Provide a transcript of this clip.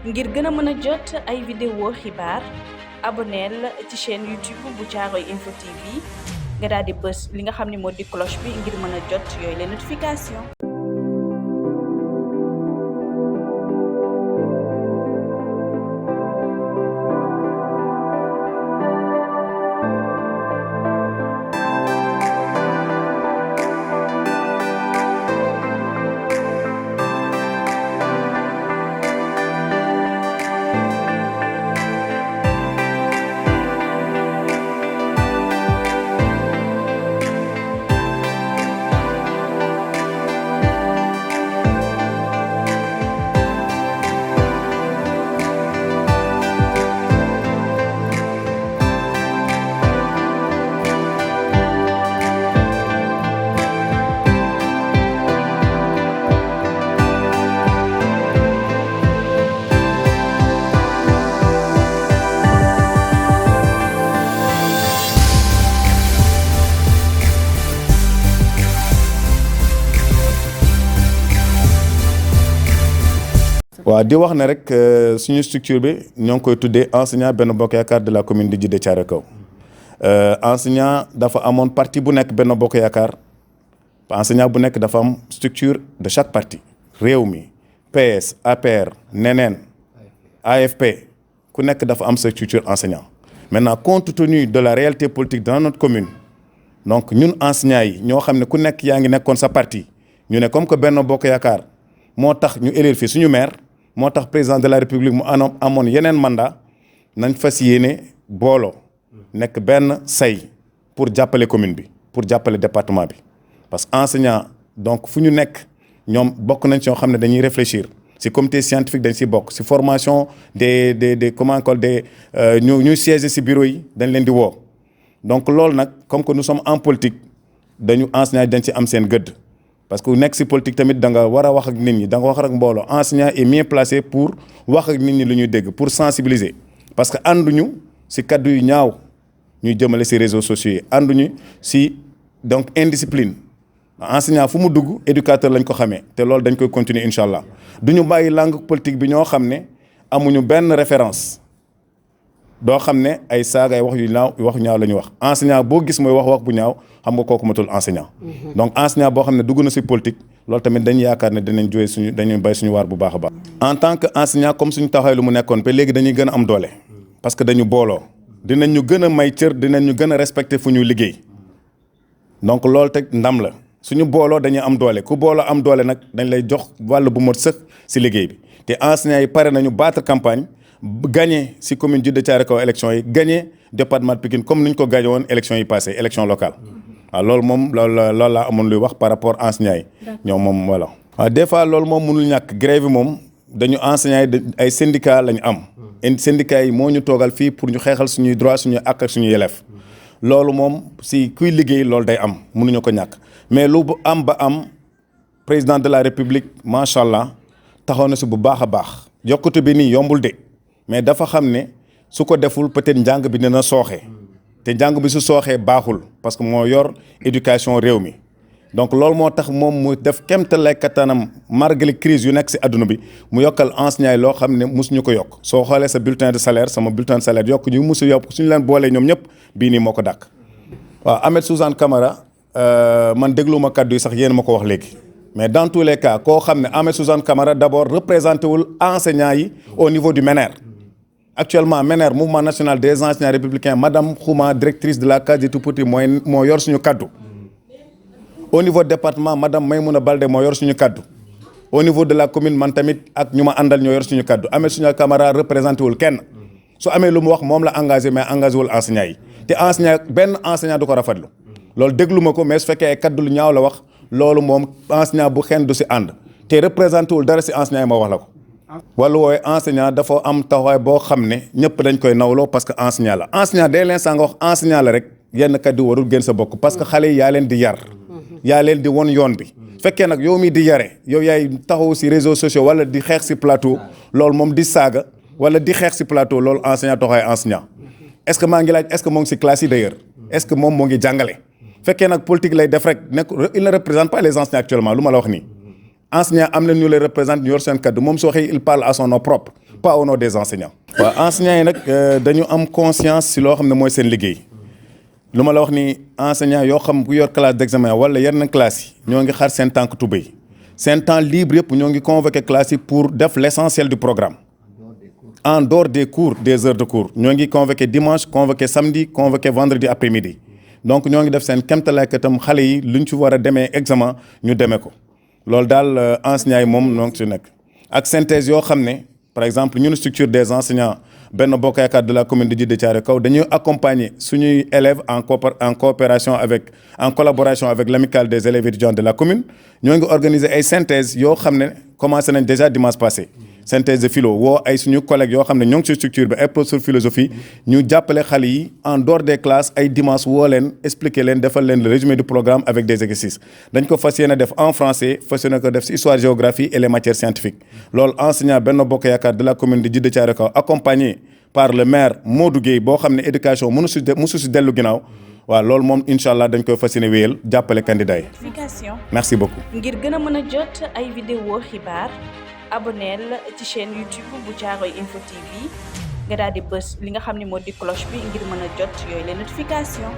ngir gën a mën a jot ay vidéo xibaar abonneel ci chaîne YouTube bu Caaroy info TV nga daal di bës li nga xam ne moo di cloche bi ngir mën a jot yooyu les notification. waaw di wax ne rek suñu structure bi ñoo ngi koy tuddee enseignant Benno Bokk Yaakaar de la commune de Djiddah Thiaroye Kao enseignant dafa amoon parti bu nekk Benno Bokk Yaakaar enseignant bu nekk dafa am structure de chaque parti Rewmi PS APR neneen AFP ku nekk dafa am sa structure enseignant maintenant compte tenu de la réalité politique dans notre commune donc ñun enseignants yi ñoo xam ne ku nekk yaa ngi nekkoon sa parti ñu ne comme que Benno Bokk Yaakaar moo tax ñu élire fii suñu maire moo tax président de la république mu amoon yeneen mandat nañ fas yéene booloo nekk benn say pour jàppale commune bi pour jàppale département bi parce que enseignant donc fu ñu nekk ñoom bokk nañ ci ñoo xam ne dañuy réfléchir ci comité scientifique dañ ci bokk ci formation des comment école des ñuy siéger ci bureau yi dañ leen di woo donc loolu nag comme que nous sommes en politique dañu enseignant yi dañ ci am seen gëdd parce que nekk ci politique tamit da nga war a wax ak nit ñi da nga wax ak mbooloo enseignant est mieux placé pour wax ak nit ñi lu ñuy dégg pour sensibiliser parce que ànduñu ci kaddu yu ñaaw ñuy jëmale ci réseaux sociaux yi ànduñu ci donc indiscipline enseignant fu mu dugg éducateur lañ ko xamee te loolu dañ koy continuer incha allah duñu bàyyi langue politique bi ñoo xam ne amuñu benn référence doo xam ne ay saaga ay wax yu ñaaw la ñuy wax enseignant boo gis mooy wax bu ñaaw xam nga kooku matul enseignant donc enseignant boo xam ne dugg na ci politique loolu tamit dañuy yaakaar ne dañuy bay suñu waar bu baax a baax en tant que enseignant comme suñu taxawee lu mu nekkoon ba léegi dañuy gën a am doole parce que dañu booloo dinañ ñu gën a may cër dinañ ñu gën a respecter fu ñu liggéey donc loolu teg ndam la suñu booloo dañuy am doole ku booloo am doole nag dañ lay jox wàll bu mot sëkk ci liggéey bi te enseignants yi pare nañu battre campagne gagné ci commune Djiddah Thiaroye Kao élection yi gagné département de Pikine comme ni ñu ko gagné woon élection yi passé élection locale waaw loolu moom loolu laa amoon luy wax par rapport enseignants yi ñoom moom voilà waaw des fois loolu moom mënul ñàkk grève yi moom dañu enseignants yi ay syndicat lañu am syndicat yi moo ñu toogal fii pour ñu xeexal suñuy droit suñuy àq ak suñuy yelleef loolu moom ci kuy liggéey loolu day am mënuñu ko ñàkk mais lu am ba am président de la république macha allah taxaw na ci bu baax a baax yokkute bi nii yombul de mais dafa xam ne su ko deful peut-être njàng bi dina sooxee te njàng bi su sooxee baaxul parce que moo yor éducation réew mi donc loolu moo tax moom mu def kéemtalaay kattanam malgré crise yu nekk ci adduna bi mu yokkal enseignants yi loo xam ne mosuñu ko yokk soo xoolee sa bulletin de salaire sama bulletin de salaire yokk ñu mosu yokk suñu leen boolee ñoom ñëpp bii nii moo ko dàkk. waaw Ahmed Suzanne Camara man dégluma kaddu yi sax yéen ma ko wax léegi mais dans tous les cas koo xam ne Ahmed Suzanne Camara d'abord représenté wul enseignants yi au niveau du MENER. Actuellement MENER mouvement national des enseignants républicains madame Khouma directrice de la case des tout-petits moo yor suñu kaddu au niveau département madame Maymouna Baldé moo yor suñu kaddu au niveau de la commune man tamit ak ñu ma àndal ñoo yor suñu kaddu Ahmed Suzanne Camara représenté wul kenn su amee lu mu wax moom la engagé mais engagé wul enseignants yi te enseignant benn enseignant du ko rafetlu loolu déglu ma ko mais su fekkee ay kaddu lu ñaaw la wax loolu moom enseignant bu xen du ci ànd te représenté wul dara ci enseignant yi ma wax la ko. wàllu woowe enseignant dafa am taxawaay boo xam ne ñëpp dañ koy nawloo parce que enseignant la enseignant dès l'instant nga wax enseignant la rek yenn kaddu warul gën sa bokk parce que xale yi yaa leen di yar yaa leen di won yoon bi fekkee nag yow mi di yare yow yaay taxaw ci réseaux sociaux wala di xeex ci plateau loolu moom di saaga wala di xeex ci plateau loolu enseignant taxawaay enseignant est-ce que maa ngi laaj est-ce que moo ngi ci classe yi d'ailleurs est-ce que moom moo ngi jàngale fekkee nag politique lay def rek nekk il ne représente pas les enseignants actuellement lu ma la wax nii enseignant am na ñu les représente ñu yor seen kaddu moom soo xëy il parle à son nom propre pas au nom des enseignants. waaw enseignants yi nag dañu am conscience si loo xam ne mooy seen liggéey lu ma la wax ni enseignants yoo xam ku yor classe d'examen wala yenn classe yi ñoo ngi xar seen tànk tubéy seen temps libre yëpp ñoo ngi convoqué classe yi pour def l'essentiel du programme en dehors des cours des heures de cours ñoo ngi convoqué dimanche convoqué samedi convoqué vendredi après-midi donc ñoo ngi def seen kéemtalaay katam xale yi luñ ci war a demee examen ñu demee ko loolu daal enseignants yi moom ñoo ngi ci nekk ak synthèse yoo xam ne par exemple ñun structure des enseignants Benno Bokk Yaakaar de la commune de Djiddah Thiaroye Kao dañuy accompagner suñuy élèves en coopération en collaboration avec l'amicale des élèves étudiants de la commune ñoo ngi organiser ay synthèse yoo xam ne commencé nañ déjà dimanche passé synthèse de philo woo ay suñu collègues yoo xam ne ñoo ngi ci structure bi ay professeur philosophie ñu jàppale xale yi en dehors des classes ay dimanche woo leen expliquer leen defal leen le résumé du programme avec des exercices dañ ko fas yéene def en français fas yéene ko def ci histoire géographie et les matières scientifiques loolu enseignant Benno Bokk Yaakaar de la commune de Djiddah Thiaroye Kao accompagné par le maire Modou Gueye boo xam ne éducation mësu si dellu ginnaaw waaw loolu moom incha allah dañ koy fas yéene wéyal jàppale candidat yi. merci beaucoup. ngir gën a mën a jot ay vidéo xibaar abonneel ci chaîne YouTube bu Thiaroye Info TV nga daal di bës li nga xam ne moo di cloche bi ngir mën a jot yooyu les notifications.